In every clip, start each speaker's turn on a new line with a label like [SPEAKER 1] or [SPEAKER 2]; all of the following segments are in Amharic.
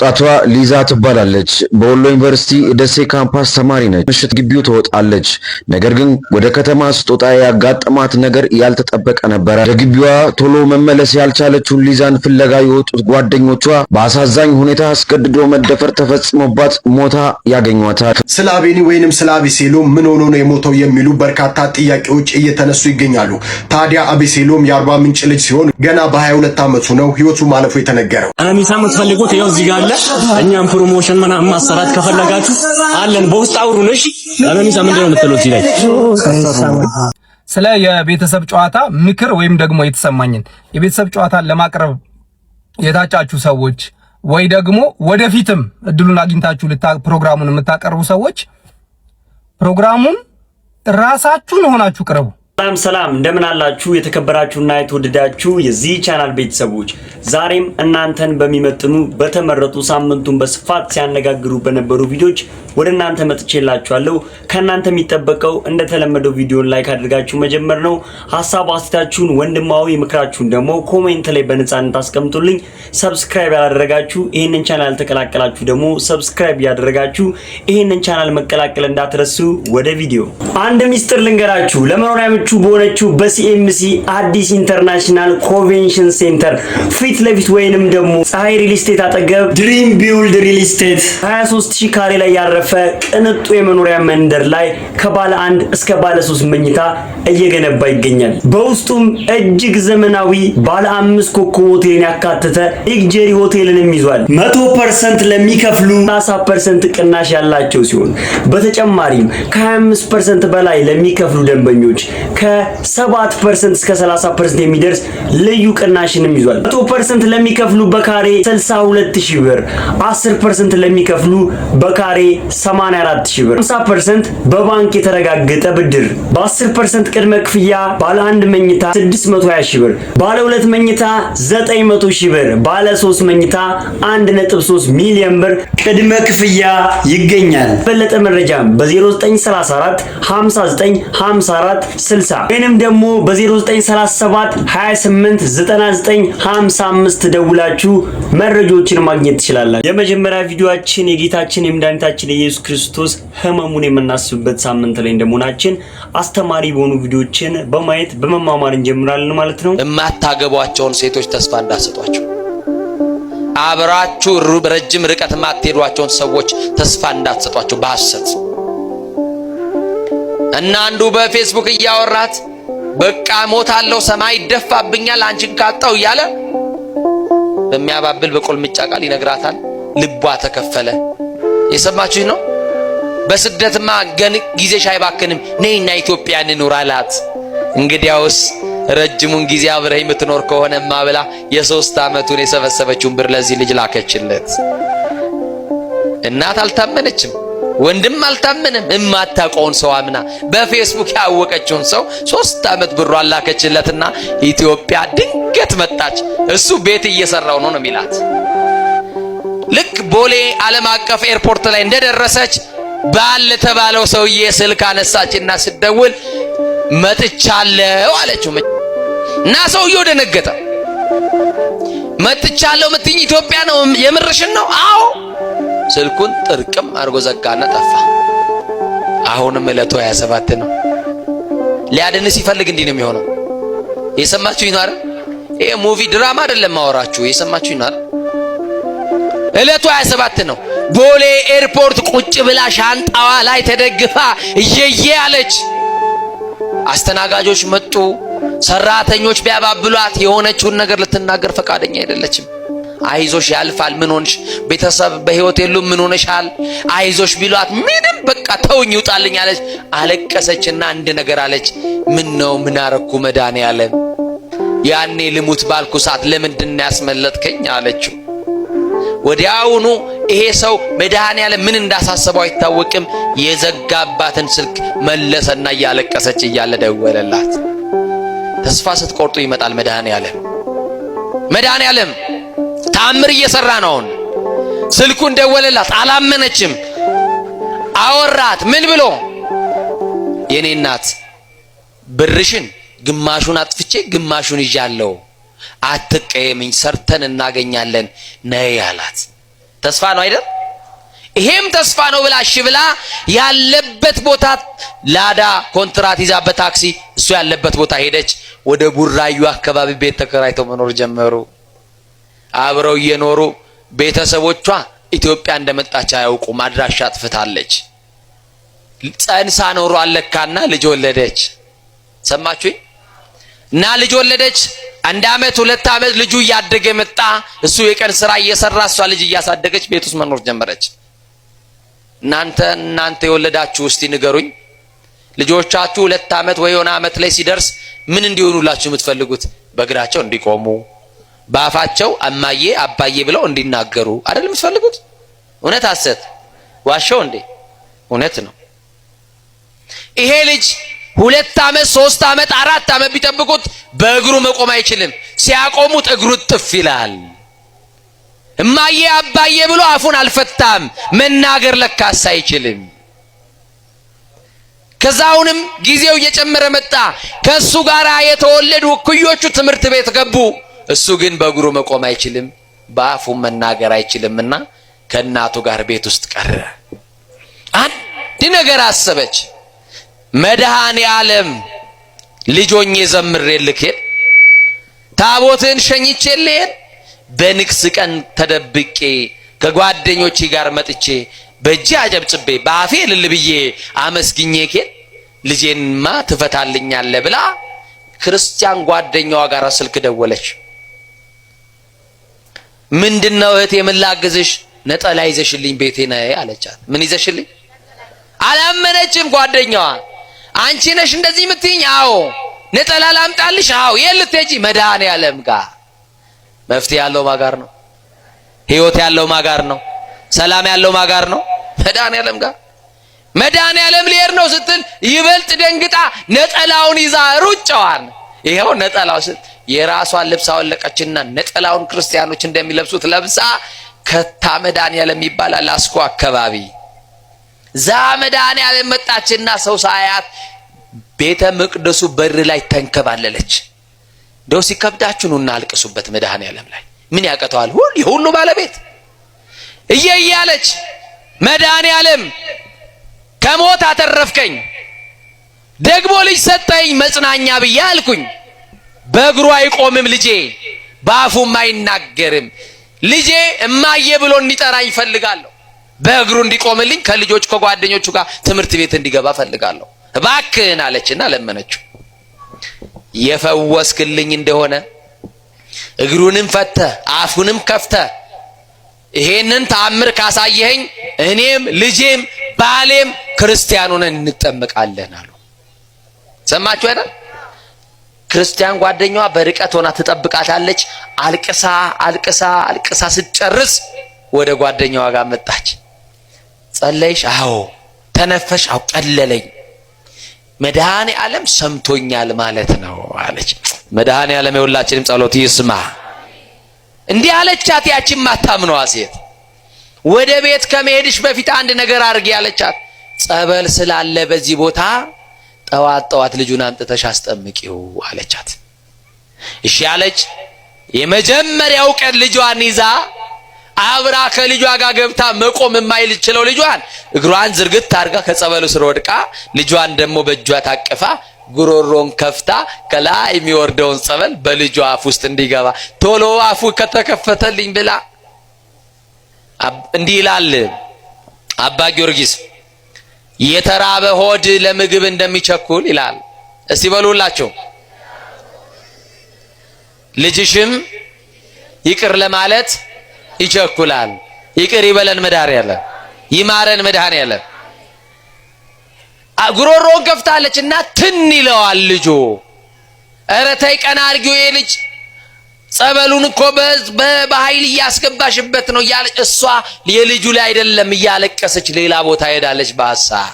[SPEAKER 1] ወጣቷ ሊዛ ትባላለች። በወሎ ዩኒቨርሲቲ ደሴ ካምፓስ ተማሪ ነች። ምሽት ግቢው ትወጣለች። ነገር ግን ወደ ከተማ ስትወጣ ያጋጠማት ነገር ያልተጠበቀ ነበር። ወደ ግቢዋ ቶሎ መመለስ ያልቻለችውን ሊዛን ፍለጋ የወጡት ጓደኞቿ በአሳዛኝ ሁኔታ አስገድዶ መደፈር ተፈጽሞባት ሞታ ያገኟታል።
[SPEAKER 2] ስለ አቤኒ ወይንም ስለ አቤሴሎም ምን ሆኖ ነው የሞተው የሚሉ በርካታ ጥያቄዎች እየተነሱ ይገኛሉ። ታዲያ አቤሴሎም የአርባ ምንጭ ልጅ ሲሆን ገና በ22 ዓመቱ ነው ህይወቱ ማለፉ የተነገረው።
[SPEAKER 3] አናሚሳም ትፈልጉት ይኸው እዚህ ጋር አለ። እኛም ፕሮሞሽን ምናምን ማሰራት ከፈለጋችሁ አለን፣ በውስጥ አውሩን። እሺ አናሚሳ ምንድነው የምትለው እዚህ ላይ?
[SPEAKER 4] ስለ የቤተሰብ ጨዋታ ምክር ወይም ደግሞ የተሰማኝን የቤተሰብ ጨዋታን ለማቅረብ የታጫችሁ ሰዎች ወይ ደግሞ ወደፊትም እድሉን አግኝታችሁ ፕሮግራሙን የምታቀርቡ ሰዎች ፕሮግራሙን ራሳችሁን ሆናችሁ ቅረቡ።
[SPEAKER 3] ሰላም እንደምን አላችሁ? የተከበራችሁና የተወደዳችሁ የዚህ ቻናል ቤተሰቦች፣ ዛሬም እናንተን በሚመጥኑ በተመረጡ ሳምንቱን በስፋት ሲያነጋግሩ በነበሩ ቪዲዮዎች ወደ እናንተ መጥቼላችኋለሁ። ከእናንተ የሚጠበቀው እንደተለመደው ቪዲዮን ላይክ አድርጋችሁ መጀመር ነው። ሐሳብ አስተያየታችሁን፣ ወንድማዊ ምክራችሁን ደግሞ ኮሜንት ላይ በነጻነት አስቀምጡልኝ። ሰብስክራይብ ያላደረጋችሁ ይሄንን ቻናል ተቀላቀላችሁ ደግሞ ሰብስክራይብ ያደረጋችሁ ይሄንን ቻናል መቀላቀል እንዳትረሱ። ወደ ቪዲዮ አንድ ሚስጥር ልንገራችሁ። ለመኖሪያ ምቹ በሆነችው በሲኤምሲ አዲስ ኢንተርናሽናል ኮንቬንሽን ሴንተር ፊት ለፊት ወይንም ደግሞ ፀሐይ ሪል ስቴት አጠገብ ድሪም ቢውልድ ሪል ስቴት 23000 ካሬ ላይ ያረፈ ቅንጡ የመኖሪያ መንደር ላይ ከባለ 1 እስከ ባለ 3 መኝታ እየገነባ ይገኛል። በውስጡም እጅግ ዘመናዊ ባለ 5 ኮከብ ሆቴልን ያካተተ ሌክዠሪ ሆቴልንም ይዟል። 100% ለሚከፍሉ 30% ቅናሽ ያላቸው ሲሆን በተጨማሪም ከ25% በላይ ለሚከፍሉ ደንበኞች ከ7% እስከ 30% የሚደርስ ልዩ ቅናሽንም ይዟል። 100% ለሚከፍሉ በካሬ 62000 ብር፣ 10% ለሚከፍሉ በካሬ 84000 ብር፣ 50% በባንክ የተረጋገጠ ብድር፣ በ10% ቅድመ ክፍያ ባለ 1 መኝታ 620000 ብር፣ ባለ 2 መኝታ 900000 ብር፣ ባለ 3 መኝታ 1.3 ሚሊዮን ብር ቅድመ ክፍያ ይገኛል። በለጠ መረጃም በ0934 59 54 60 ወይንም ደግሞ በ0937 28 99 55 ደውላችሁ መረጃዎችን ማግኘት ትችላላችሁ። የመጀመሪያ ቪዲዮአችን የጌታችን የመድኃኒታችን የኢየሱስ ክርስቶስ ሕመሙን የምናስብበት ሳምንት ላይ እንደመሆናችን አስተማሪ በሆኑ ቪዲዮዎችን በማየት በመማማር እንጀምራለን ማለት ነው።
[SPEAKER 5] የማታገቧቸውን ሴቶች ተስፋ እንዳሰጧቸው፣ አብራችሁ ረጅም ርቀት የማትሄዷቸውን ሰዎች ተስፋ እንዳትሰጧቸው በሐሰት እና አንዱ በፌስቡክ እያወራት በቃ ሞታለሁ ሰማይ ይደፋብኛል አንቺን ካጣው እያለ በሚያባብል በቁልምጫ ቃል ይነግራታል። ልቧ ተከፈለ። የሰማችሁኝ ነው። በስደትማ ጊዜሽ አይባክንም ነይና ኢትዮጵያ እንኑር አላት። እንግዲያውስ ረጅሙን ጊዜ አብረህ የምትኖር ከሆነማ ብላ የ3 ዓመቱን የሰበሰበችውን ብር ለዚህ ልጅ ላከችለት። እናት አልታመነችም፣ ወንድም አልታመነም። እማታውቀውን ሰው አምና በፌስቡክ ያወቀችውን ሰው 3 ዓመት ብሩ አላከችለትና ኢትዮጵያ ድንገት መጣች። እሱ ቤት እየሰራው ነው የሚላት። ልክ ቦሌ ዓለም አቀፍ ኤርፖርት ላይ እንደደረሰች ባል ተባለው ሰውዬ ስልክ አነሳችና ስደውል መጥቻለሁ አለችው። እና ሰውዬው ደነገጠ። መጥቻለሁ ምትኝ ኢትዮጵያ ነው የምርሽን ነው? አዎ። ስልኩን ጥርቅም አርጎ ዘጋና ጠፋ። አሁንም እለቱ 27 ነው። ሊያድን ሲፈልግ እንዲህ ነው የሚሆነው። የሰማችሁ ይናር ይሄ ሙቪ ድራማ አይደለም ማወራችሁ። የሰማችሁ ይናር እለቱ 27 ነው። ቦሌ ኤርፖርት ቁጭ ብላ ሻንጣዋ ላይ ተደግፋ እየየ አለች። አስተናጋጆች መጡ። ሰራተኞች ቢያባብሏት የሆነችውን ነገር ልትናገር ፈቃደኛ አይደለችም። አይዞሽ ያልፋል፣ ምን ሆንሽ? ቤተሰብ በህይወት የሉም፣ ምን ሆነሻል? አይዞሽ ቢሏት ምንም በቃ ተውኝ ይውጣልኝ አለች። አለቀሰችና አንድ ነገር አለች። ምን ነው ምን አረኩ መድኃኒዓለም? ያኔ ልሙት ባልኩ ሰዓት ለምንድን ያስመለጥከኝ አለችው። ወዲያውኑ ይሄ ሰው መድኃኒዓለም ምን እንዳሳሰበው አይታወቅም። የዘጋባትን ስልክ መለሰና እያለቀሰች እያለ ደወለላት። ተስፋ ስትቆርጡ ይመጣል መድኃኒዓለም። መድኃኒዓለም ታምር እየሰራ ነው። ስልኩን ደወለላት፣ አላመነችም። አወራት። ምን ብሎ? የኔ እናት ብርሽን ግማሹን አጥፍቼ ግማሹን ይዣለሁ፣ አትቀየምኝ፣ ሰርተን እናገኛለን ነይ አላት። ተስፋ ነው አይደል? ይሄም ተስፋ ነው ብላ እሺ ብላ ያለበት ቦታ ላዳ ኮንትራት ይዛ በታክሲ እሱ ያለበት ቦታ ሄደች። ወደ ቡራዩ አካባቢ ቤት ተከራይተው መኖር ጀመሩ። አብረው እየኖሩ ቤተሰቦቿ ኢትዮጵያ እንደመጣች አያውቁም። አድራሻ አጥፍታለች። ጸንሳ ኖሮ አለካና ልጅ ወለደች። ሰማችሁኝ? እና ልጅ ወለደች። 1 አመት 2 አመት ልጁ እያደገ መጣ። እሱ የቀን ስራ እየሰራ እሷ ልጅ እያሳደገች ቤት ውስጥ መኖር ጀመረች። እናንተ የወለዳችሁ እስቲ ንገሩኝ፣ ልጆቻችሁ 2 አመት ወይ የሆነ አመት ላይ ሲደርስ ምን እንዲሆኑላችሁ የምትፈልጉት? በእግራቸው እንዲቆሙ፣ በአፋቸው እማዬ አባዬ ብለው እንዲናገሩ አይደል የምትፈልጉት? እውነት ሐሰት? ዋሸው እንዴ? እውነት ነው። ይሄ ልጅ 2 አመት 3 አመት 4 አመት ቢጠብቁት በእግሩ መቆም አይችልም። ሲያቆሙት እግሩ ጥፍ ይላል። እማዬ አባዬ ብሎ አፉን አልፈታም። መናገር ለካስ አይችልም። ከዛውንም ጊዜው እየጨመረ መጣ። ከሱ ጋር የተወለዱ እኩዮቹ ትምህርት ቤት ገቡ። እሱ ግን በእግሩ መቆም አይችልም፣ በአፉ መናገር አይችልምና ከእናቱ ጋር ቤት ውስጥ ቀረ። አንድ ነገር አሰበች። መድኃኔ ዓለም ልጆኜ ዘምሬ ልክሄድ፣ ታቦትን ሸኝቼ ልሄድ፣ በንግስ ቀን ተደብቄ ከጓደኞቼ ጋር መጥቼ በእጄ አጨብጭቤ በአፌ እልል ብዬ አመስግኜ ልሄድ፣ ልጄንማ ትፈታልኛለህ ብላ ክርስቲያን ጓደኛዋ ጋር ስልክ ደወለች። ምንድነው እህቴ ምን ላግዝሽ? ነጠላ ይዘሽልኝ ቤቴ ነይ አለቻት። ምን ይዘሽልኝ? አላመነችም ጓደኛዋ። አንቺ ነሽ እንደዚህ የምትይኝ? አዎ። ነጠላ ላምጣልሽ? አዎ። የት ልትሄጂ? መድኃኔ ዓለም ጋር። መፍትሄ ያለው ማጋር ነው። ህይወት ያለው ማጋር ነው። ሰላም ያለው ማጋር ነው። መድኃኔ ዓለም ጋር። መድኃኔ ዓለም ልሄድ ነው ስትል ይበልጥ ደንግጣ ነጠላውን ይዛ ሩጫዋን ይሄው ነጠላው ስት የራሷን ልብስ አወለቀችና ነጠላውን ክርስቲያኖች እንደሚለብሱት ለብሳ ከታ መድኃኔ ዓለም ይባላል አስኮ አካባቢ ዛ መድኃኔ ዓለም መጣችና ሰው ሳያት ቤተ መቅደሱ በር ላይ ተንከባለለች። ደው ሲከብዳችሁ ነውና አልቅሱበት መድኃኔ ዓለም ላይ ምን ያቀተዋል? ሁሉ ባለቤት እያለች መድኃኔ ዓለም ከሞት አተረፍከኝ፣ ደግሞ ልጅ ሰጠኝ መጽናኛ ብዬ አልኩኝ። በእግሩ አይቆምም ልጄ፣ በአፉም አይናገርም። ልጄ እማዬ ብሎ እንዲጠራኝ ፈልጋለሁ። በእግሩ እንዲቆምልኝ ከልጆች ከጓደኞቹ ጋር ትምህርት ቤት እንዲገባ ፈልጋለሁ እባክህን አለችና ለመነችው። የፈወስክልኝ እንደሆነ እግሩንም ፈተ አፉንም ከፍተ ይሄንን ተአምር ካሳየኸኝ እኔም ልጄም ባሌም ክርስቲያኑን እንጠመቃለን አሉ። ሰማችሁ አይደል? ክርስቲያን ጓደኛዋ በርቀት ሆና ትጠብቃታለች። አልቅሳ አልቅሳ አልቅሳ ስትጨርስ ወደ ጓደኛዋ ጋር መጣች። ጸለይሽ? አዎ። ተነፈሽ? አዎ። ቀለለኝ። መድኃኔ ዓለም ሰምቶኛል ማለት ነው አለች። መድኃኔ ዓለም የሁላችንም ጸሎት ይስማ። እንዲህ አለቻት ያቺም ማታምነዋ ሴት። ወደ ቤት ከመሄድሽ በፊት አንድ ነገር አድርጊ አለቻት። ጸበል ስላለ በዚህ ቦታ ጠዋት ጠዋት ልጁን አምጥተሽ አስጠምቂው አለቻት። እሺ አለች። የመጀመሪያው ቀን ልጇን ይዛ አብራ ከልጇ ጋር ገብታ መቆም የማይችለው ልጇን እግሯን ዝርግት አድርጋ ከጸበሉ ስር ወድቃ ልጇን ደግሞ በእጇ ታቅፋ ጉሮሮን ከፍታ ከላይ የሚወርደውን ጸበል በልጇ አፍ ውስጥ እንዲገባ ቶሎ አፉ ከተከፈተልኝ ብላ እንዲህ ይላል አባ ጊዮርጊስ፣ የተራበ ሆድ ለምግብ እንደሚቸኩል ይላል። እስቲ በሉላችሁ። ልጅሽም ይቅር ለማለት ይቸኩላል። ይቅር ይበለን መድኃኔዓለም፣ ይማረን መድኃኔዓለም። ጉሮሮን ከፍታለችና ትን ይለዋል ልጁ። ኧረ ተይ ቀና አድርጊው ልጅ ጸበሉን እኮ በኃይል እያስገባሽበት ነው እያለች እሷ የልጁ ላይ አይደለም እያለቀሰች ሌላ ቦታ ሄዳለች በሐሳብ።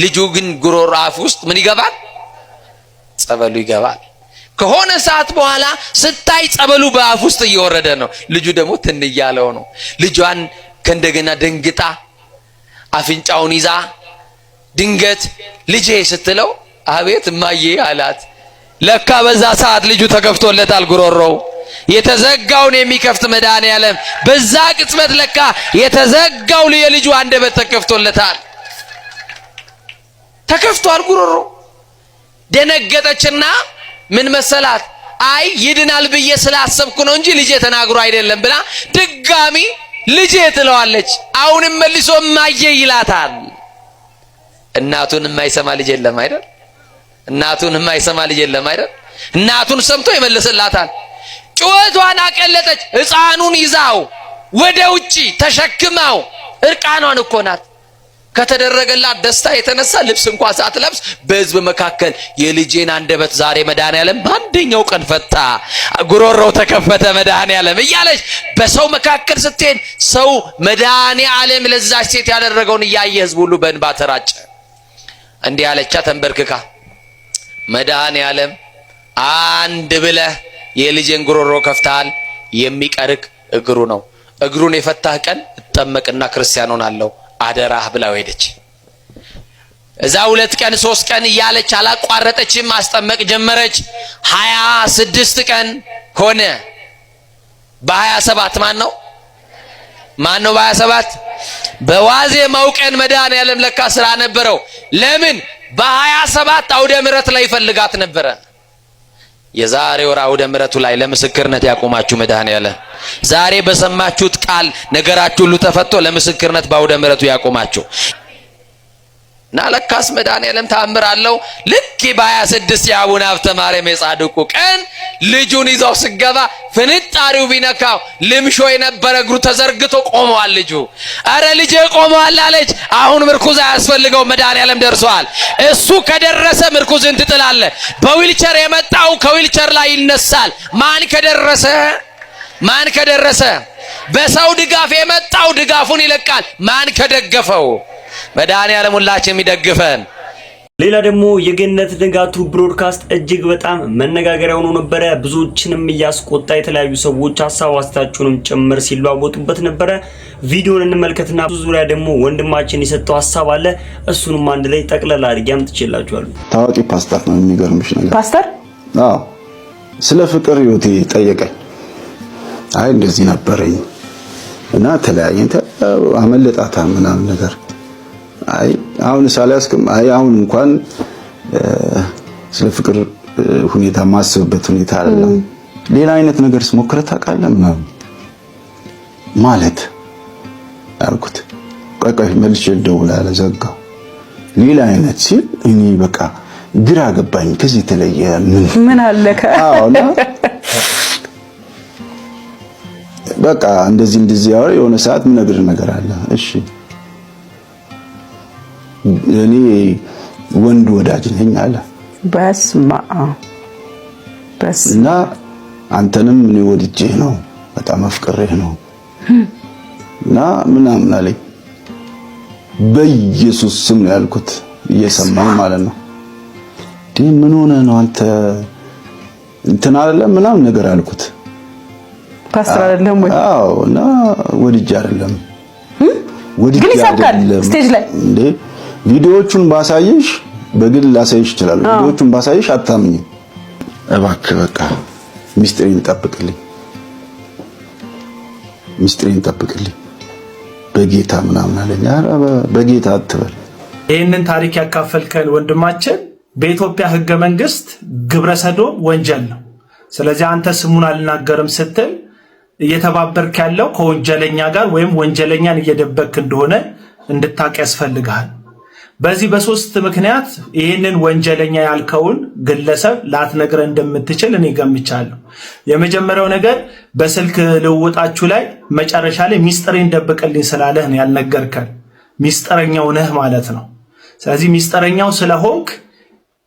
[SPEAKER 5] ልጁ ግን ጉሮሮ አፍ ውስጥ ምን ይገባል? ጸበሉ ይገባል። ከሆነ ሰዓት በኋላ ስታይ ጸበሉ በአፍ ውስጥ እየወረደ ነው። ልጁ ደግሞ ትን እያለው ነው። ልጇን ከእንደገና ደንግጣ አፍንጫውን ይዛ ድንገት ልጄ ስትለው አቤት እማዬ አላት። ለካ በዛ ሰዓት ልጁ ተከፍቶለታል ጉሮሮው። የተዘጋውን የሚከፍት መድኃኔዓለም በዛ ቅጽበት ለካ የተዘጋው የልጁ አንደበት ተከፍቶለታል። ተከፍቷል ጉሮሮ። ደነገጠችና ምን መሰላት? አይ ይድናል ብዬ ስላሰብኩ ነው እንጂ ልጄ ተናግሮ አይደለም ብላ ድጋሚ ልጄ ትለዋለች። አሁንም መልሶ ማየ ይላታል። እናቱን የማይሰማ ልጅ የለም አይደል? እናቱን የማይሰማ ልጅ የለም አይደል? እናቱን ሰምቶ ይመልስላታል። ጩኸቷን አቀለጠች። ሕፃኑን ይዛው ወደ ውጪ ተሸክማው እርቃኗን እኮ ናት። ከተደረገላት ደስታ የተነሳ ልብስ እንኳን ሳትለብስ በሕዝብ መካከል የልጄን አንደበት ዛሬ መድኃኔዓለም በአንደኛው ቀን ፈታ፣ ጉሮሮው ተከፈተ መድኃኔዓለም እያለች በሰው መካከል ስትሄድ ሰው መድኃኔዓለም ለዛች ሴት ያደረገውን እያየ ሕዝብ ሁሉ በእንባ ተራጨ። እንዲህ አለቻ ተንበርክካ፣ መድኃኔዓለም አንድ ብለህ የልጄን ጉሮሮ ከፍተሃል፣ የሚቀርክ እግሩ ነው። እግሩን የፈታህ ቀን እጠመቅና ክርስቲያን ሆናለሁ አደራህ ብላው ሄደች። እዛ 2 ቀን 3 ቀን እያለች አላቋረጠችም፣ ማስጠመቅ ጀመረች። 26 ቀን ሆነ። በ27 ማን ነው በ27 በዋዜማው ቀን መድኃኔዓለም ለካ ስራ ነበረው። ለምን? በ27 አውደ ምሕረት ላይ ይፈልጋት ነበረ። የዛሬ ወር አውደ ምሕረቱ ላይ ለምስክርነት ያቆማችሁ መድኃኔዓለም ዛሬ በሰማችሁት ቃል ነገራችሁ ሁሉ ተፈቶ ለምስክርነት በአውደ ምሕረቱ ያቆማችሁ እና ለካስ መድኃኔዓለም ተአምር አለው። ልክ በ26 የአቡነ ሀብተ ማርያም የጻድቁ ቀን ልጁን ይዘው ስገባ ፍንጣሪው ቢነካው ልምሾ የነበረ እግሩ ተዘርግቶ ቆመዋል። ልጁ አረ ልጄ ቆመዋል አለች። አሁን ምርኩዝ አያስፈልገው መድኃኔዓለም ደርሷል። እሱ ከደረሰ ምርኩዝን ትጥላለ። በዊልቸር የመጣው ከዊልቸር ላይ ይነሳል። ማን ከደረሰ በሰው ድጋፍ የመጣው ድጋፉን ይለቃል። ማን ከደገፈው መድኃኔዓለም ሁላችን የሚደግፈን።
[SPEAKER 3] ሌላ ደግሞ የገነት ንጋቱ ብሮድካስት እጅግ በጣም መነጋገሪያ ሆኖ ነበረ። ብዙዎችንም እያስቆጣ የተለያዩ ሰዎች ሀሳብ አስተያየታቸውንም ጭምር ሲለዋወጡበት ነበረ። ቪዲዮን እንመልከትና ብዙ ዙሪያ ደግሞ ወንድማችን የሰጠው ሀሳብ አለ። እሱንም አንድ ላይ ጠቅለል አድርጌ አምጥቼላችኋለሁ።
[SPEAKER 6] ታዋቂ ፓስተር ነው። የሚገርምሽ ነገር
[SPEAKER 7] ፓስተር
[SPEAKER 6] ስለ ፍቅር ህይወቴ ጠየቀኝ። አይ እንደዚህ ነበረኝ እና ተለያየን፣ አመለጣታ ምናምን ነገር አይ አሁን ሳላስከም አይ አሁን እንኳን ስለ ፍቅር ሁኔታ ማስብበት ሁኔታ አይደለም። ሌላ አይነት ነገር ስሞክረህ ታውቃለህ ማለት አልኩት። ቆይ መልሼ ልደውልልህ ዘጋው። ሌላ አይነት ሲል እኔ በቃ ግራ ገባኝ። ከዚህ የተለየ ምን አለከ? በቃ እንደዚህ ያወራ የሆነ ሰዓት ምን ነገር ነገር አለ። እሺ እኔ ወንድ ወዳጅ ነኝ አለ። በስማ እና አንተንም እኔ ወድጄ ነው በጣም አፍቅሬህ ነው እና ምናምን አለኝ። በኢየሱስ ስም ነው ያልኩት፣ እየሰማኝ ማለት ነው። ምን ሆነ ነው አንተ እንትን አይደለም ምናምን ነገር አልኩት። ፓስተር አይደለም ወይ? አዎ እና ወድጄ አይደለም ወድጄ አይደለም። ስቴጅ ላይ እንዴ ቪዲዮዎቹን ባሳይሽ በግል ላሳይሽ ይችላል። ቪዲዮዎቹን ባሳይሽ አታምኝ። እባክህ በቃ ሚስጥሬን ጠብቅልኝ በጌታ ምናምን አለኝ። ኧረ በጌታ አትበል።
[SPEAKER 8] ይህንን ታሪክ ያካፈልከን ወንድማችን በኢትዮጵያ ሕገ መንግስት ግብረ ሰዶም ወንጀል ነው። ስለዚህ አንተ ስሙን አልናገርም ስትል እየተባበርክ ያለው ከወንጀለኛ ጋር ወይም ወንጀለኛን እየደበክ እንደሆነ እንድታውቅ ያስፈልጋል። በዚህ በሶስት ምክንያት ይህንን ወንጀለኛ ያልከውን ግለሰብ ላትነግረን እንደምትችል እኔ ገምቻለሁ። የመጀመሪያው ነገር በስልክ ልውውጣችሁ ላይ መጨረሻ ላይ ሚስጥሬን ደብቅልኝ ስላለህ ነው ያልነገርከን። ሚስጥረኛው ነህ ማለት ነው። ስለዚህ ሚስጥረኛው ስለሆንክ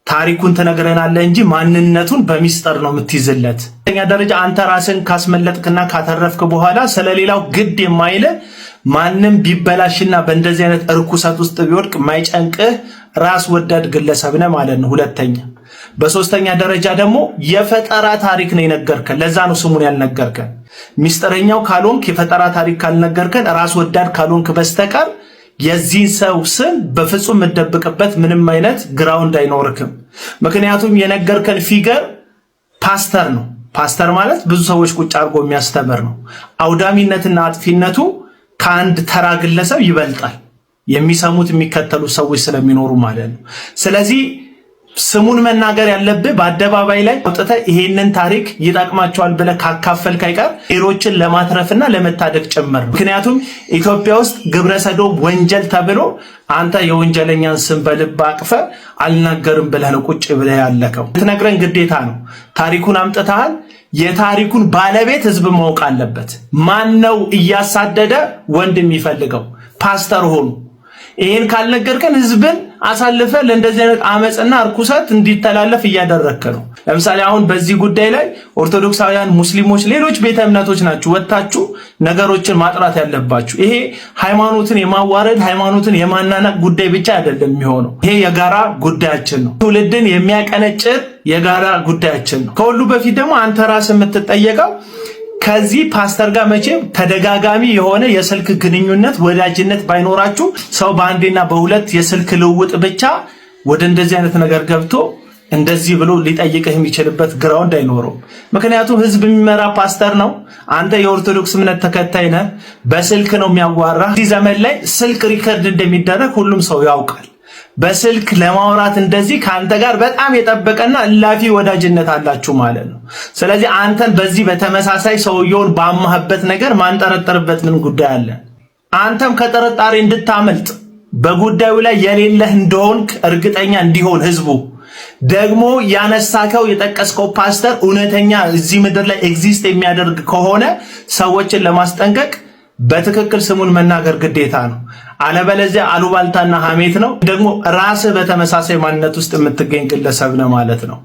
[SPEAKER 8] ታሪኩን ትነግረናለህ እንጂ ማንነቱን በሚስጥር ነው የምትይዝለት። በሁለተኛ ደረጃ አንተ ራስን ካስመለጥክና ካተረፍክ በኋላ ስለሌላው ግድ የማይለ ማንም ቢበላሽና በእንደዚህ አይነት እርኩሰት ውስጥ ቢወድቅ ማይጨንቅህ ራስ ወዳድ ግለሰብ ነህ ማለት ነው። ሁለተኛ በሶስተኛ ደረጃ ደግሞ የፈጠራ ታሪክ ነው የነገርከን። ለዛ ነው ስሙን ያልነገርከን። ሚስጥረኛው ካልሆንክ የፈጠራ ታሪክ ካልነገርከን ራስ ወዳድ ካልሆንክ በስተቀር የዚህን ሰው ስም በፍጹም የምትደብቅበት ምንም አይነት ግራውንድ አይኖርክም። ምክንያቱም የነገርከን ፊገር ፓስተር ነው። ፓስተር ማለት ብዙ ሰዎች ቁጭ አድርጎ የሚያስተምር ነው። አውዳሚነትና አጥፊነቱ ከአንድ ተራ ግለሰብ ይበልጣል፣ የሚሰሙት የሚከተሉት ሰዎች ስለሚኖሩ ማለት ነው። ስለዚህ ስሙን መናገር ያለብህ በአደባባይ ላይ አውጥተህ ይሄንን ታሪክ ይጠቅማቸዋል ብለህ ካካፈልክ አይቀር ሌሎችን ለማትረፍና ለመታደግ ጭምር ነው። ምክንያቱም ኢትዮጵያ ውስጥ ግብረ ሰዶም ወንጀል ተብሎ አንተ የወንጀለኛን ስም በልብ አቅፈህ አልናገርም ብለህ ነው ቁጭ ብለህ ያለከው። ልትነግረን ግዴታ ነው። ታሪኩን አምጥተሃል። የታሪኩን ባለቤት ህዝብ ማወቅ አለበት። ማን ነው እያሳደደ ወንድ የሚፈልገው? ፓስተር ሆኑ። ይሄን ካልነገርከን ህዝብን አሳልፈ ለእንደዚህ አይነት አመጽና እርኩሰት እንዲተላለፍ እያደረክ ነው። ለምሳሌ አሁን በዚህ ጉዳይ ላይ ኦርቶዶክሳውያን፣ ሙስሊሞች፣ ሌሎች ቤተ እምነቶች ናችሁ ወጣችሁ ነገሮችን ማጥራት ያለባችሁ። ይሄ ሃይማኖትን የማዋረድ ሃይማኖትን የማናናቅ ጉዳይ ብቻ አይደለም የሚሆነው። ይሄ የጋራ ጉዳያችን ነው። ትውልድን የሚያቀነጭር የጋራ ጉዳያችን ነው። ከሁሉ በፊት ደግሞ አንተ ራስህ የምትጠየቀው ከዚህ ፓስተር ጋር መቼም ተደጋጋሚ የሆነ የስልክ ግንኙነት ወዳጅነት ባይኖራችሁ ሰው በአንዴና በሁለት የስልክ ልውውጥ ብቻ ወደ እንደዚህ አይነት ነገር ገብቶ እንደዚህ ብሎ ሊጠይቅህ የሚችልበት ግራውንድ አይኖረውም። ምክንያቱም ህዝብ የሚመራ ፓስተር ነው። አንተ የኦርቶዶክስ እምነት ተከታይ ነህ። በስልክ ነው የሚያዋራህ። እዚህ ዘመን ላይ ስልክ ሪከርድ እንደሚደረግ ሁሉም ሰው ያውቃል። በስልክ ለማውራት እንደዚህ ካንተ ጋር በጣም የጠበቀና እላፊ ወዳጅነት አላችሁ ማለት ነው። ስለዚህ አንተን በዚህ በተመሳሳይ ሰውየውን ባማህበት ነገር ማንጠረጠርበት ምን ጉዳይ አለ? አንተም ከጥርጣሬ እንድታመልጥ በጉዳዩ ላይ የሌለህ እንደሆንክ እርግጠኛ እንዲሆን ህዝቡ ደግሞ ያነሳከው የጠቀስከው ፓስተር እውነተኛ እዚህ ምድር ላይ ኤግዚስት የሚያደርግ ከሆነ ሰዎችን ለማስጠንቀቅ በትክክል ስሙን መናገር ግዴታ ነው። አለበለዚያ አሉባልታና ሐሜት ነው። ደግሞ ራስህ በተመሳሳይ ማንነት ውስጥ የምትገኝ ግለሰብ ነው ማለት ነው።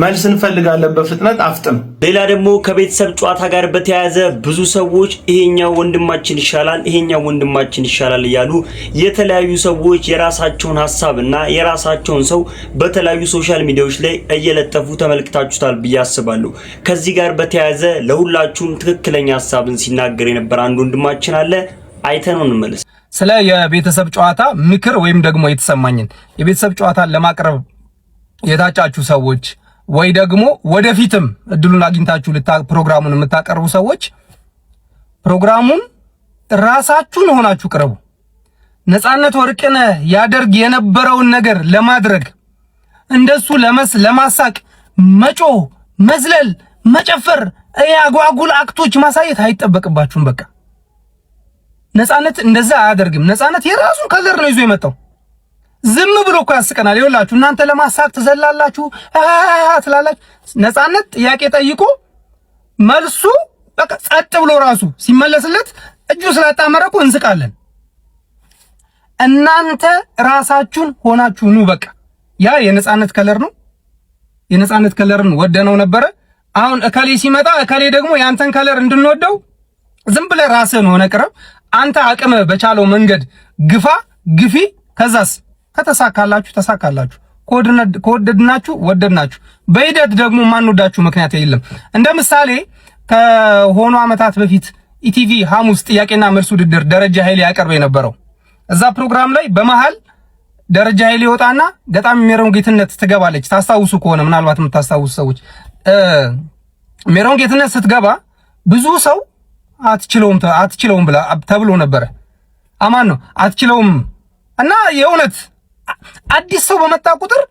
[SPEAKER 8] መልስ እንፈልጋለን በፍጥነት አፍጥም።
[SPEAKER 3] ሌላ ደግሞ ከቤተሰብ ጨዋታ ጋር በተያያዘ ብዙ ሰዎች ይሄኛው ወንድማችን ይሻላል፣ ይሄኛው ወንድማችን ይሻላል እያሉ የተለያዩ ሰዎች የራሳቸውን ሐሳብና የራሳቸውን ሰው በተለያዩ ሶሻል ሚዲያዎች ላይ እየለጠፉ ተመልክታችሁታል ብዬ አስባለሁ። ከዚህ ጋር በተያያዘ ለሁላችሁም ትክክለኛ ሐሳብን ሲናገር የነበረ አንድ ወንድማችን አለ። አይተነው እንመለስ።
[SPEAKER 4] ስለ የቤተሰብ ጨዋታ ምክር ወይም ደግሞ የተሰማኝን የቤተሰብ ጨዋታን ለማቅረብ የታጫችሁ ሰዎች ወይ ደግሞ ወደፊትም እድሉን አግኝታችሁ ፕሮግራሙን የምታቀርቡ ሰዎች ፕሮግራሙን ራሳችሁን ሆናችሁ ቅረቡ። ነፃነት ወርቅነህ ያደርግ የነበረውን ነገር ለማድረግ እንደሱ ለማሳቅ መጮህ፣ መዝለል፣ መጨፈር፣ አጓጉል አክቶች ማሳየት አይጠበቅባችሁም። በቃ ነፃነት እንደዛ አያደርግም። ነፃነት የራሱን ከለር ነው ይዞ የመጣው። ዝም ብሎ እኮ ያስቀናል። ይኸውላችሁ እናንተ ለማሳቅ ትዘላላችሁ፣ ትላላችሁ። ነፃነት ጥያቄ ጠይቆ መልሱ በቃ ጸጥ ብሎ ራሱ ሲመለስለት እጁ ስላጣመረኩ እንስቃለን። እናንተ ራሳችሁን ሆናችሁ ኑ። በቃ ያ የነፃነት ከለር ነው። የነፃነት ከለርን ወደነው ነበረ። አሁን እከሌ ሲመጣ እከሌ ደግሞ ያንተን ከለር እንድንወደው ዝም ብለህ ራስህን ሆነ ቅረብ። አንተ አቅም በቻለው መንገድ ግፊ። ከዛስ ከተሳካላችሁ ተሳካላችሁ፣ ከወደድናችሁ ወደድናችሁ። በሂደት ደግሞ ማንወዳችሁ ምክንያት የለም። እንደ ምሳሌ ከሆኑ ዓመታት በፊት ኢቲቪ ሐሙስ ጥያቄና መልስ ውድድር ደረጃ ኃይሌ ያቀርበው የነበረው እዛ ፕሮግራም ላይ በመሃል ደረጃ ኃይሌ ይወጣና ገጣሚ ሜሮን ጌትነት ትገባለች። ታስታውሱ ከሆነ ምናልባት የምታስታውሱ ሰዎች ሜሮን ጌትነት ስትገባ ብዙ ሰው አትችለውም ብላ ተብሎ ነበረ። አማን ነው አትችለውም። እና የእውነት አዲስ ሰው በመጣ ቁጥር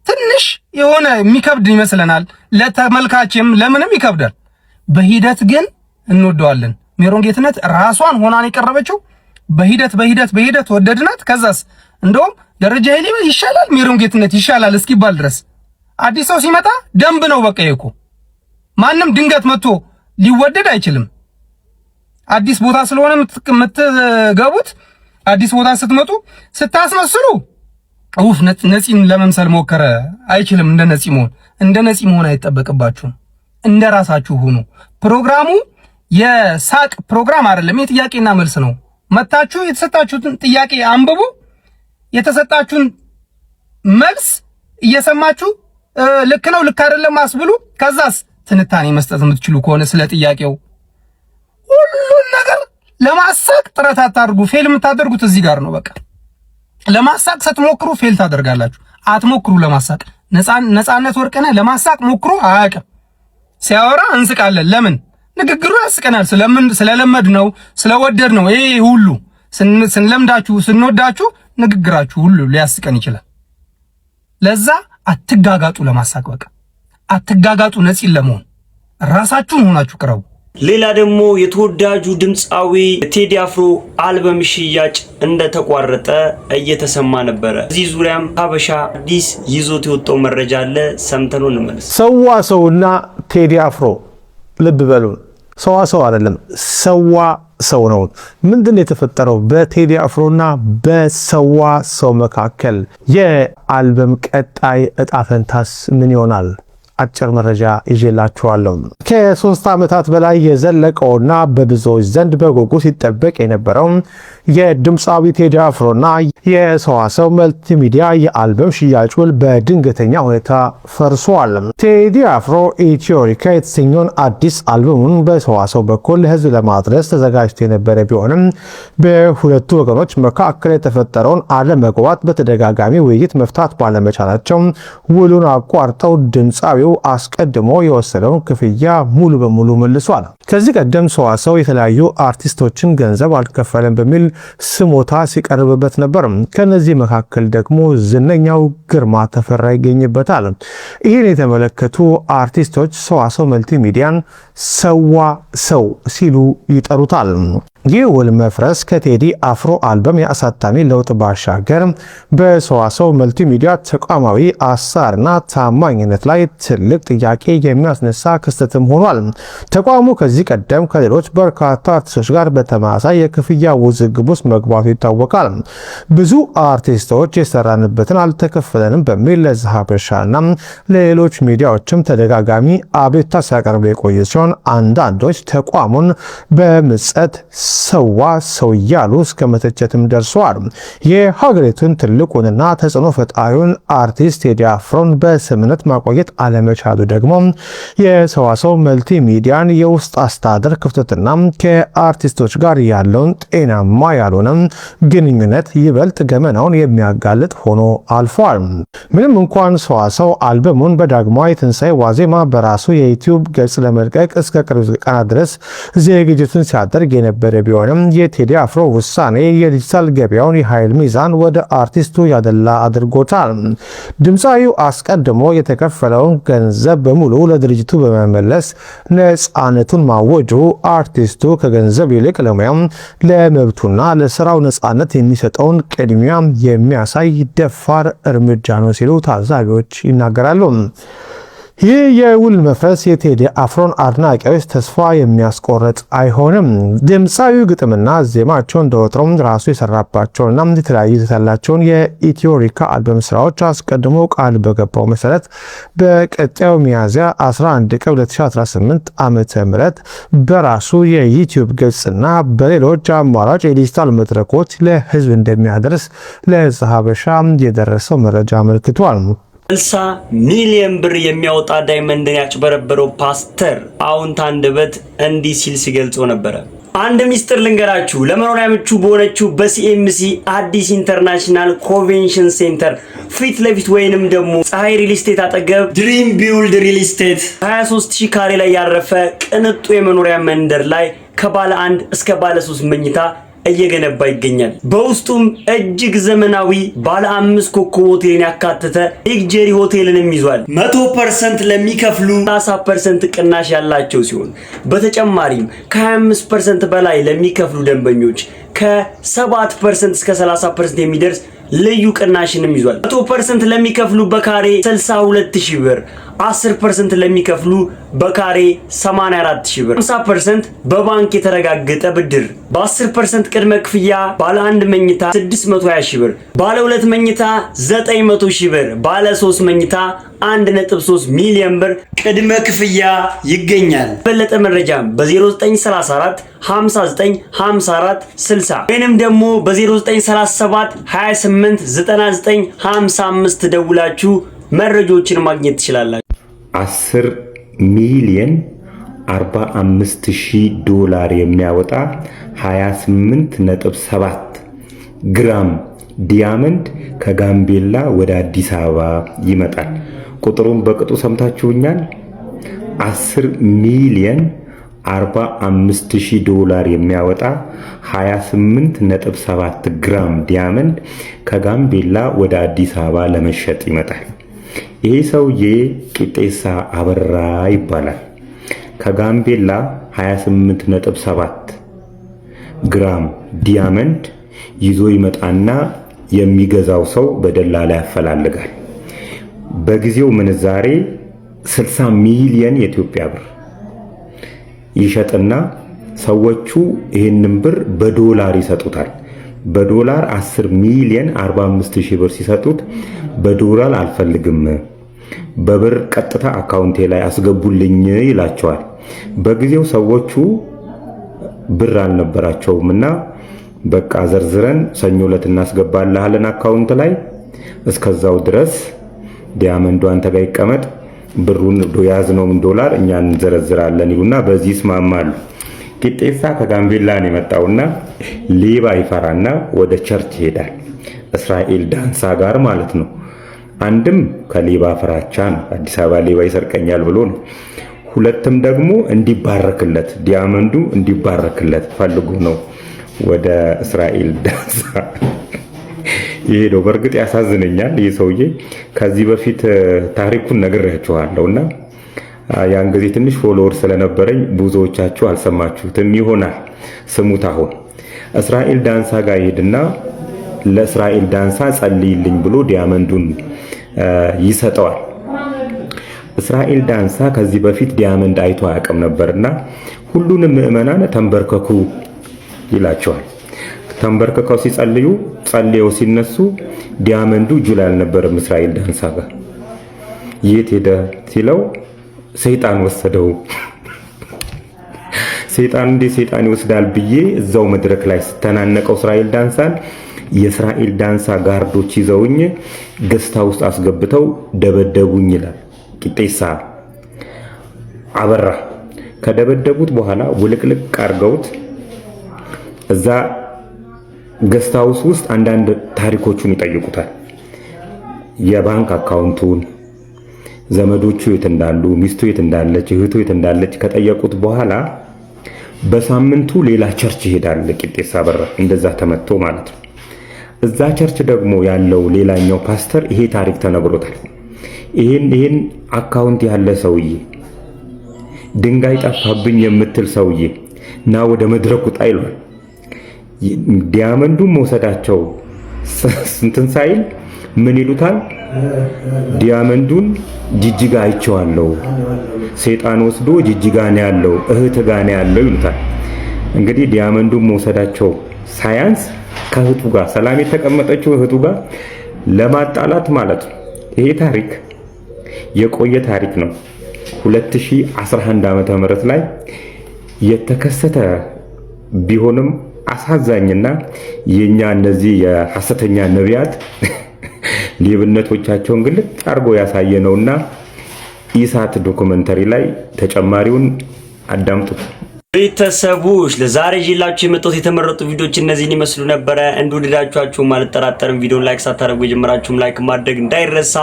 [SPEAKER 4] ትንሽ የሆነ የሚከብድ ይመስለናል፣ ለተመልካችም ለምንም ይከብዳል። በሂደት ግን እንወደዋለን። ሜሮን ጌትነት ራሷን ሆናን የቀረበችው በሂደት ወደድናት። ከዛስ እንደውም ደረጃ ኃይሌ ይሻላል ሜሮን ጌትነት ይሻላል እስኪባል ድረስ አዲስ ሰው ሲመጣ ደንብ ነው። በቃ ይኮ ማንም ድንገት መጥቶ ሊወደድ አይችልም። አዲስ ቦታ ስለሆነ የምትገቡት አዲስ ቦታ ስትመጡ ስታስመስሉ ነፂን ለመምሰል ሞከረ አይችልም። እንደ ነፂ መሆን አይጠበቅባችሁም። እንደ ራሳችሁ ሁኑ። ፕሮግራሙ የሳቅ ፕሮግራም አይደለም፣ የጥያቄና መልስ ነው። መታችሁ የተሰጣችሁትን ጥያቄ አንብቡ፣ የተሰጣችሁን መልስ እየሰማችሁ ልክ ነው ልክ አይደለም አስብሉ። ከዛስ ትንታኔ መስጠት የምትችሉ ከሆነ ስለ ጥያቄው ሁሉን ነገር ለማሳቅ ጥረት አታድርጉ። ፌል የምታደርጉት እዚህ ጋር ነው። በቃ ለማሳቅ ስትሞክሩ ፌል ታደርጋላችሁ። አትሞክሩ ለማሳቅ። ነፃነት ወርቅነህ ለማሳቅ ሞክሮ አያውቅም። ሲያወራ እንስቃለን። ለምን? ንግግሩ ያስቀናል። ስለለመድ ነው ስለወደድ ነው። ይሄ ሁሉ ስንለምዳችሁ ስንወዳችሁ ንግግራችሁ ሁሉ ሊያስቀን ይችላል። ለዛ አትጋጋጡ፣ ለማሳቅ በቃ አትጋጋጡ። ነፂን ለመሆን ራሳችሁን ሆናችሁ ቅረቡ።
[SPEAKER 3] ሌላ ደግሞ የተወዳጁ ድምፃዊ ቴዲ አፍሮ አልበም ሽያጭ እንደተቋረጠ እየተሰማ ነበረ። እዚህ ዙሪያም ሀበሻ አዲስ ይዞት የወጣው መረጃ አለ፣ ሰምተነው እንመለስ።
[SPEAKER 7] ሰዋሰውና ቴዲ አፍሮ ልብ በሉ፣ ሰዋሰው አይደለም ሰዋሰው ነው። ምንድን ነው የተፈጠረው በቴዲ አፍሮና በሰዋሰው መካከል? የአልበም ቀጣይ እጣ ፈንታስ ምን ይሆናል? አጭር መረጃ ይዤላችኋለሁ። ከ3 ዓመታት በላይ የዘለቀውና በብዙዎች ዘንድ በጉጉት ሲጠበቅ የነበረው የድምፃዊ ቴዲ አፍሮና የሰዋሰው መልቲሚዲያ የአልበም ሽያጭ ውል በድንገተኛ ሁኔታ ፈርሷል። ቴዲ አፍሮ ኢትዮሪካ የተሰኘውን አዲስ አልበሙን በሰዋሰው በኩል ለሕዝብ ለማድረስ ተዘጋጅቶ የነበረ ቢሆንም በሁለቱ ወገኖች መካከል የተፈጠረውን አለመግባባት በተደጋጋሚ ውይይት መፍታት ባለመቻላቸው ውሉን አቋርጠው ድምፃዊው አስቀድሞ የወሰደውን ክፍያ ሙሉ በሙሉ መልሷል። ከዚህ ቀደም ሰዋሰው የተለያዩ አርቲስቶችን ገንዘብ አልከፈለም በሚል ስሞታ ሲቀርብበት ነበር። ከነዚህ መካከል ደግሞ ዝነኛው ግርማ ተፈራ ይገኝበታል። ይህን የተመለከቱ አርቲስቶች ሰዋሰው መልቲሚዲያን ሰዋሰው ሲሉ ይጠሩታል። ይህ ውል መፍረስ ከቴዲ አፍሮ አልበም የአሳታሚ ለውጥ ባሻገር በሰዋሰው መልቲሚዲያ ተቋማዊ አሰራርና ታማኝነት ላይ ትልቅ ጥያቄ የሚያስነሳ ክስተትም ሆኗል። ተቋሙ ከዚህ ቀደም ከሌሎች በርካታ አርቲስቶች ጋር በተመሳሳይ የክፍያ ውዝግብ ውስጥ መግባቱ ይታወቃል። ብዙ አርቲስቶች የሰራንበትን አልተከፈለንም በሚል ለዛሀበሻና ለሌሎች ሚዲያዎችም ተደጋጋሚ አቤቱታ ሲያቀርቡ የቆየ ሲሆን አንዳንዶች ተቋሙን በምጸት ሰዋሰው እያሉ እስከ መተቸትም ደርሰዋል። የሀገሪቱን ትልቁንና ተጽዕኖ ፈጣሪውን አርቲስት ቴዲ አፍሮን በስምነት ማቆየት አለመቻሉ ደግሞ የሰዋሰው መልቲሚዲያን የውስጥ አስተዳደር ክፍተትና ከአርቲስቶች ጋር ያለውን ጤናማ ያልሆነ ግንኙነት ይበልጥ ገመናውን የሚያጋልጥ ሆኖ አልፏል። ምንም እንኳን ሰዋሰው አልበሙን በዳግማዊ ትንሣኤ ዋዜማ በራሱ የዩቲዩብ ገጽ ለመልቀቅ እስከ ቅርብ ቀናት ድረስ ዝግጅቱን ሲያደርግ የነበረ ቢሆንም የቴዲ አፍሮ ውሳኔ የዲጂታል ገበያውን የኃይል ሚዛን ወደ አርቲስቱ ያደላ አድርጎታል። ድምፃዊው አስቀድሞ የተከፈለውን ገንዘብ በሙሉ ለድርጅቱ በመመለስ ነፃነቱን ማወጁ አርቲስቱ ከገንዘብ ይልቅ ለሙያም ለመብቱና ለስራው ነፃነት የሚሰጠውን ቅድሚያ የሚያሳይ ደፋር እርምጃ ነው ሲሉ ታዛቢዎች ይናገራሉ። ይህ የውል መፍረስ የቴዲ አፍሮን አድናቂዎች ተስፋ የሚያስቆርጥ አይሆንም። ድምፃዊው ግጥምና ዜማቸው እንደወትሮው ራሱ የሰራባቸውና የተለያዩ ያላቸውን የኢትዮሪካ አልበም ስራዎች አስቀድሞ ቃል በገባው መሰረት በቀጣዩ ሚያዝያ 11 ቀን 2018 ዓመተ ምህረት በራሱ የዩቲዩብ ገጽና በሌሎች አማራጭ የዲጂታል መድረኮች ለህዝብ እንደሚያደርስ ለዛሀበሻ የደረሰው መረጃ አመልክቷል።
[SPEAKER 3] 60 ሚሊዮን ብር የሚያወጣ ዳይመንድን ያጭበረበረው ፓስተር አሁን ታንደበት እንዲህ ሲል ሲገልጸው ነበረ። አንድ ሚስጥር ልንገራችሁ። ለመኖሪያ ምቹ በሆነችው በሲኤምሲ አዲስ ኢንተርናሽናል ኮንቬንሽን ሴንተር ፊት ለፊት ወይንም ደግሞ ፀሐይ ሪል ስቴት አጠገብ ድሪም ቢውልድ ሪል ስቴት 23000 ካሬ ላይ ያረፈ ቅንጡ የመኖሪያ መንደር ላይ ከባለ 1 እስከ ባለ 3 መኝታ እየገነባ ይገኛል። በውስጡም እጅግ ዘመናዊ ባለ 5 ኮከብ ሆቴልን ያካተተ ሌክጀሪ ሆቴልንም ይዟል። 100% ለሚከፍሉ 30% ቅናሽ ያላቸው ሲሆን በተጨማሪም ከ25% በላይ ለሚከፍሉ ደንበኞች ከ7% እስከ 30% የሚደርስ ልዩ ቅናሽንም ይዟል። 100% ለሚከፍሉ በካሬ 62000 ብር፣ 10% ለሚከፍሉ በካሬ 84000 ብር፣ 50% በባንክ የተረጋገጠ ብድር፣ በ10% ቅድመ ክፍያ ባለ 1 መኝታ 620000 ብር፣ ባለ 2 መኝታ 900000 ብር፣ ባለ 3 መኝታ 1.3 ሚሊዮን ብር ቅድመ ክፍያ ይገኛል። በለጠ መረጃም በ0934 59 54 60 ወይንም ደግሞ በ0937 28 99 55 ደውላችሁ መረጃዎችን ማግኘት ትችላላችሁ።
[SPEAKER 9] 10 ሚሊዮን 45000 ዶላር የሚያወጣ 28.7 ግራም ዲያመንድ ከጋምቤላ ወደ አዲስ አበባ ይመጣል። ቁጥሩን በቅጡ ሰምታችሁኛል። 10 ሚሊዮን 45,000 ዶላር የሚያወጣ 28.7 ግራም ዲያመንድ ከጋምቤላ ወደ አዲስ አበባ ለመሸጥ ይመጣል። ይሄ ሰውዬ ቂጤሳ አበራ ይባላል። ከጋምቤላ 28.7 ግራም ዲያመንድ ይዞ ይመጣና የሚገዛው ሰው በደላላ ያፈላልጋል። በጊዜው ምንዛሬ 60 ሚሊዮን የኢትዮጵያ ብር ይሸጥና ሰዎቹ ይህንን ብር በዶላር ይሰጡታል። በዶላር 10 ሚሊዮን 45,000 ብር ሲሰጡት በዶላር አልፈልግም፣ በብር ቀጥታ አካውንቴ ላይ አስገቡልኝ ይላቸዋል። በጊዜው ሰዎቹ ብር አልነበራቸውምና በቃ ዘርዝረን ሰኞ ዕለት እናስገባልሃለን አካውንት ላይ፣ እስከዛው ድረስ ዲያመንዱ አንተ ጋር ይቀመጥ፣ ብሩን ያዝነውን ዶላር እኛ እንዘረዝራለን ይሉና በዚህ ይስማማሉ። ቂጤሳ ከጋምቤላ ነው የመጣውና ሌባ ይፈራና ወደ ቸርች ይሄዳል። እስራኤል ዳንሳ ጋር ማለት ነው። አንድም ከሌባ ፍራቻ ነው፣ አዲስ አበባ ሌባ ይሰርቀኛል ብሎ ነው። ሁለትም ደግሞ እንዲባረክለት ዲያመንዱ እንዲባረክለት ፈልጎ ነው ወደ እስራኤል ዳንሳ ይሄደው። በእርግጥ ያሳዝነኛል። ይህ ሰውዬ ከዚህ በፊት ታሪኩን ነግሬያችኋለሁና ያን ጊዜ ትንሽ ፎሎወር ስለነበረኝ ብዙዎቻችሁ አልሰማችሁትም ይሆናል። ስሙት። አሁን እስራኤል ዳንሳ ጋር ይሄድና ለእስራኤል ዳንሳ ጸልይልኝ ብሎ ዲያመንዱን ይሰጠዋል። እስራኤል ዳንሳ ከዚህ በፊት ዲያመንድ አይቶ አያውቅም ነበርና ሁሉንም ምዕመናን ተንበርከኩ ይላቸዋል። ተንበርከከው ሲጸልዩ ጸልየው ሲነሱ ዲያመንዱ እጁ ላይ አልነበረም። እስራኤል ዳንሳ ጋር የት ሄደ ሲለው ሰይጣን ወሰደው። ሰይጣን እንደ ሰይጣን ይወስዳል ብዬ እዛው መድረክ ላይ ስተናነቀው እስራኤል ዳንሳን የእስራኤል ዳንሳ ጋርዶች ይዘውኝ ገስታ ውስጥ አስገብተው ደበደቡኝ ይላል ቂጤሳ አበራ። ከደበደቡት በኋላ ውልቅልቅ አርገውት እዛ ገስት ሃውስ ውስጥ አንዳንድ ታሪኮቹን ይጠይቁታል። የባንክ አካውንቱን፣ ዘመዶቹ የት እንዳሉ፣ ሚስቱ የት እንዳለች፣ እህቱ የት እንዳለች ከጠየቁት በኋላ በሳምንቱ ሌላ ቸርች ይሄዳል ቂጤሳ አበራ። እንደዛ ተመቶ ማለት ነው። እዛ ቸርች ደግሞ ያለው ሌላኛው ፓስተር ይሄ ታሪክ ተነግሮታል። ይሄን አካውንት ያለ ሰውዬ፣ ድንጋይ ጠፋብኝ የምትል ሰውዬ ና ወደ መድረኩ ጣይሏል። ዲያመንዱን መውሰዳቸው እንትን ሳይል ምን ይሉታል? ዲያመንዱን ጅጅጋ አይቼዋለሁ፣ ሰይጣን ወስዶ ጅጅጋ ነው ያለው፣ እህት ጋር ነው ያለው ይሉታል። እንግዲህ ዲያመንዱን መውሰዳቸው ሳያንስ ከእህቱ ጋር ሰላም የተቀመጠችው እህቱ ጋር ለማጣላት ማለት ነው። ይሄ ታሪክ የቆየ ታሪክ ነው። 2011 ዓመተ ምህረት ላይ የተከሰተ ቢሆንም አሳዛኝና የኛ እነዚህ የሐሰተኛ ነቢያት ሌብነቶቻቸውን ግልጥ አርጎ ያሳየነውና ኢሳት ዶክመንተሪ ላይ ተጨማሪውን አዳምጡት።
[SPEAKER 3] ቤተሰቦች ለዛሬ ይላችሁ የመጣሁት የተመረጡ ቪዲዮዎች እነዚህን ይመስሉ ነበረ። እንደወደዳችኋቸው አልጠራጠርም። ቪዲዮን ላይክ ሳታደርጉ የጀመራችሁም ላይክ ማድረግ እንዳይረሳ።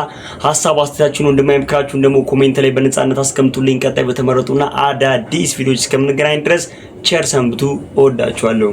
[SPEAKER 3] ሐሳብ አስተያየታችሁን እንደማይምክራችሁን ደግሞ ኮሜንት ላይ በነጻነት አስቀምጡልኝ። ቀጣይ በተመረጡና አዳዲስ ቪዲዮዎች እስከምንገናኝ ድረስ ቸር ሰንብቱ። እወዳችኋለሁ።